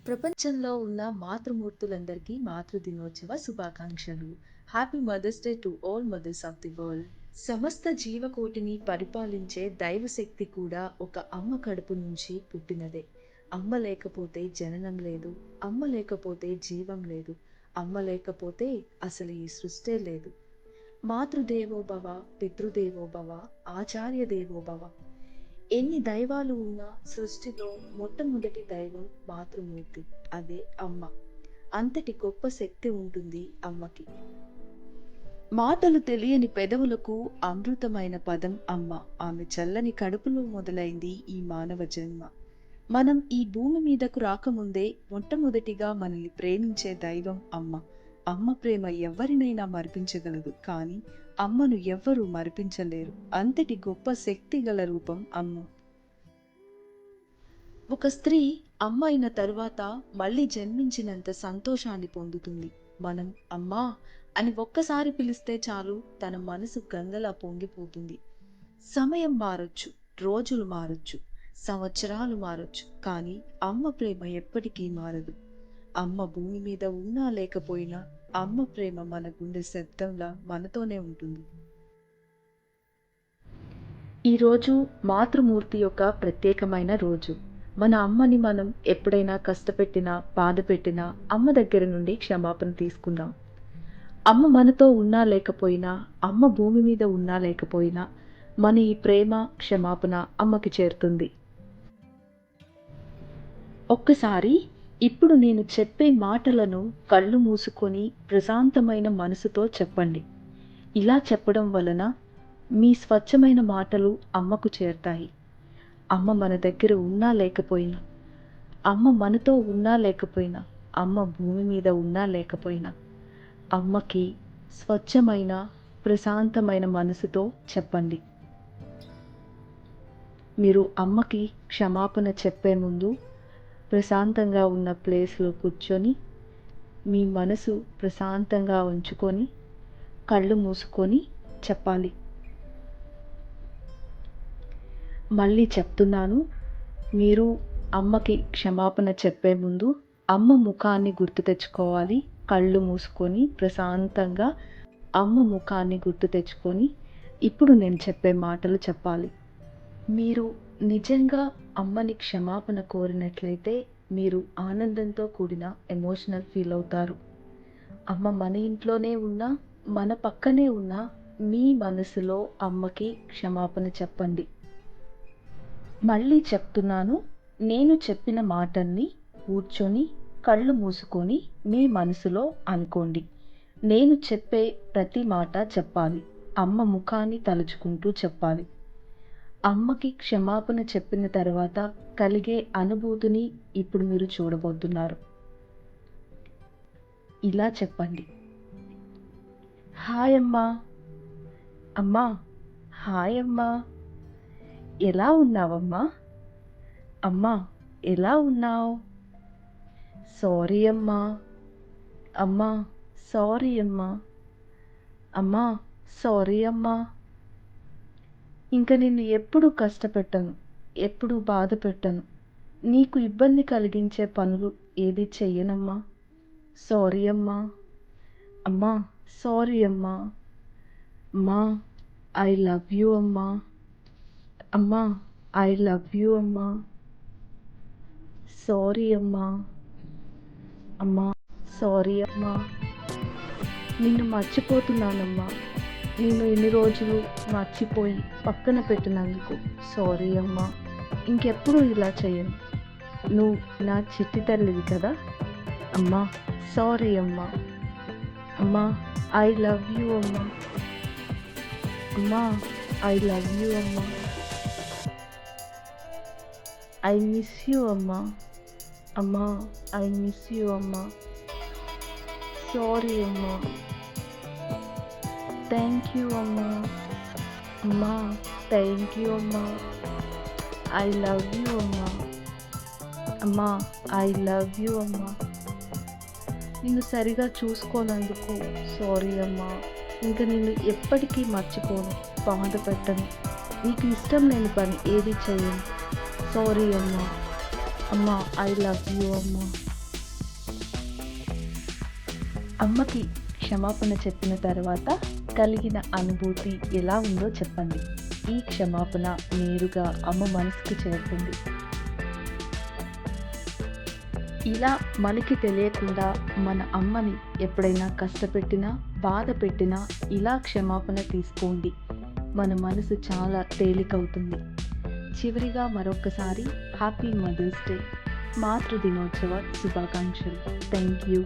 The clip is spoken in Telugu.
ప్రపంచంలో ఉన్న మాతృమూర్తులందరికీ మాతృదినోత్సవ శుభాకాంక్షలు. Happy Mother's Day to all mothers of the world. సమస్త జీవకోటిని పరిపాలించే దైవశక్తి కూడా ఒక అమ్మ కడుపు నుంచి పుట్టినదే. అమ్మ లేకపోతే జననం లేదు, అమ్మ లేకపోతే జీవం లేదు, అమ్మ లేకపోతే అసలు ఈ సృష్టే లేదు. మాతృదేవోభవ, పితృదేవోభవ, ఆచార్య దేవోభవ. ఎన్ని దైవాలు ఉన్నా సృష్టిలో మొట్టమొదటి దైవం మాతృమూర్తి, అదే అమ్మ. అంతటి గొప్ప శక్తి ఉంటుంది అమ్మకి. మాటలు తెలియని పెదవులకు అమృతమైన పదం అమ్మ. ఆమె చల్లని కడుపులో మొదలైంది ఈ మానవ జన్మ. మనం ఈ భూమి మీదకు రాకముందే మొట్టమొదటిగా మనల్ని ప్రేమించే దైవం అమ్మ. అమ్మ ప్రేమ ఎవరినైనా మరిపించగలదు, కానీ అమ్మను ఎవ్వరూ మరిపించలేరు. అంతటి గొప్ప శక్తి గల రూపం అమ్మ. ఒక స్త్రీ అమ్మ అయిన తరువాత మళ్ళీ జన్మించినంత సంతోషాన్ని పొందుతుంది. మనం అమ్మా అని ఒక్కసారి పిలిస్తే చాలు, తన మనసు గంగలా పొంగిపోతుంది. సమయం మారొచ్చు, రోజులు మారొచ్చు, సంవత్సరాలు మారొచ్చు, కానీ అమ్మ ప్రేమ ఎప్పటికీ మారదు. అమ్మ భూమి మీద ఉన్నా లేకపోయినా అమ్మ ప్రేమ మన గుండె శబ్దంలా మనతోనే ఉంటుంది. ఈరోజు మాతృమూర్తి యొక్క ప్రత్యేకమైన రోజు. మన అమ్మని మనం ఎప్పుడైనా కష్టపెట్టినా, బాధ పెట్టినా అమ్మ దగ్గర నుండి క్షమాపణ తీసుకుందాం. అమ్మ మనతో ఉన్నా లేకపోయినా, అమ్మ భూమి మీద ఉన్నా లేకపోయినా మన ఈ ప్రేమ, క్షమాపణ అమ్మకి చేరుతుంది. ఒక్కసారి ఇప్పుడు నేను చెప్పే మాటలను కళ్ళు మూసుకొని ప్రశాంతమైన మనసుతో చెప్పండి. ఇలా చెప్పడం వలన మీ స్వచ్ఛమైన మాటలు అమ్మకు చేరుతాయి. అమ్మ మన దగ్గర ఉన్నా లేకపోయినా, అమ్మ మనతో ఉన్నా లేకపోయినా, అమ్మ భూమి మీద ఉన్నా లేకపోయినా, అమ్మకి స్వచ్ఛమైన ప్రశాంతమైన మనసుతో చెప్పండి. మీరు అమ్మకి క్షమాపణ చెప్పే ముందు ప్రశాంతంగా ఉన్న ప్లేస్లో కూర్చొని మీ మనసు ప్రశాంతంగా ఉంచుకొని కళ్ళు మూసుకొని చెప్పాలి. మళ్ళీ చెప్తున్నాను, మీరు అమ్మకి క్షమాపణ చెప్పే ముందు అమ్మ ముఖాన్ని గుర్తు తెచ్చుకోవాలి. కళ్ళు మూసుకొని ప్రశాంతంగా అమ్మ ముఖాన్ని గుర్తు తెచ్చుకొని ఇప్పుడు నేను చెప్పే మాటలు చెప్పాలి. మీరు నిజంగా అమ్మని క్షమాపణ కోరినట్లయితే మీరు ఆనందంతో కూడిన ఎమోషనల్ ఫీల్ అవుతారు. అమ్మ మన ఇంట్లోనే ఉన్నా, మన పక్కనే ఉన్నా మీ మనసులో అమ్మకి క్షమాపణ చెప్పండి. మళ్ళీ చెప్తున్నాను, నేను చెప్పిన మాటల్ని కూర్చొని కళ్ళు మూసుకొని మీ మనసులో అనుకోండి. నేను చెప్పే ప్రతి మాట చెప్పాలి. అమ్మ ముఖాన్ని తలుచుకుంటూ చెప్పాలి. అమ్మకి క్షమాపణ చెప్పిన తర్వాత కలిగే అనుభూతిని ఇప్పుడు మీరు చూడబోతున్నారు. ఇలా చెప్పండి. హాయ్ అమ్మా. అమ్మా, హాయ్ అమ్మా. ఎలా ఉన్నావమ్మా? అమ్మా, ఎలా ఉన్నావు? సారీ అమ్మా. అమ్మా, సారీ అమ్మా. అమ్మా, సారీ అమ్మా. ఇంకా నిన్ను ఎప్పుడు కష్టపెట్టను, ఎప్పుడు బాధ పెట్టను. నీకు ఇబ్బంది కలిగించే పనులు ఏది చెయ్యనమ్మా. సారీ అమ్మా. అమ్మా, సారీ అమ్మా. అమ్మా, ఐ లవ్ యూ అమ్మా. అమ్మా, ఐ లవ్ యూ అమ్మా. సారీ అమ్మా. అమ్మా, సారీ అమ్మా. నిన్ను మర్చిపోతున్నానమ్మా. నేను ఎన్ని రోజులు మర్చిపోయి పక్కన పెట్టినందుకు సారీ అమ్మా. ఇంకెప్పుడు ఇలా చేయను. నువ్వు నా చిట్టి తల్లివి కదా. అమ్మా, సారీ అమ్మా. అమ్మా, ఐ లవ్ యూ అమ్మా. అమ్మా, ఐ లవ్ యూ అమ్మా. ఐ మిస్ యూ అమ్మా. అమ్మా, ఐ మిస్ యూ అమ్మా. సారీ అమ్మా. థ్యాంక్ యూ అమ్మా. అమ్మా, థ్యాంక్ యూ అమ్మా. ఐ లవ్ యూ అమ్మా. అమ్మా, ఐ లవ్ యూ అమ్మా. నిన్ను సరిగా చూసుకోనందుకు సారీ అమ్మా. ఇంకా నిన్ను ఎప్పటికీ మర్చిపోను, బాధ పెట్టను. నీకు ఇష్టం లేని పని ఏది చేయను. సారీ అమ్మా. అమ్మా, ఐ లవ్ యూ అమ్మా. అమ్మకి క్షమాపణ చెప్పిన తర్వాత కలిగిన అనుభూతి ఎలా ఉందో చెప్పండి. ఈ క్షమాపణ నేరుగా అమ్మ మనసుకు చేరుతుంది. ఇలా మనకి తెలియకుండా మన అమ్మని ఎప్పుడైనా కష్టపెట్టినా, బాధ పెట్టినా ఇలా క్షమాపణ తీసుకోండి. మన మనసు చాలా తేలికవుతుంది. చివరిగా మరొకసారి హ్యాపీ మదర్స్ డే, మాతృ దినోత్సవ శుభాకాంక్షలు. Thank you.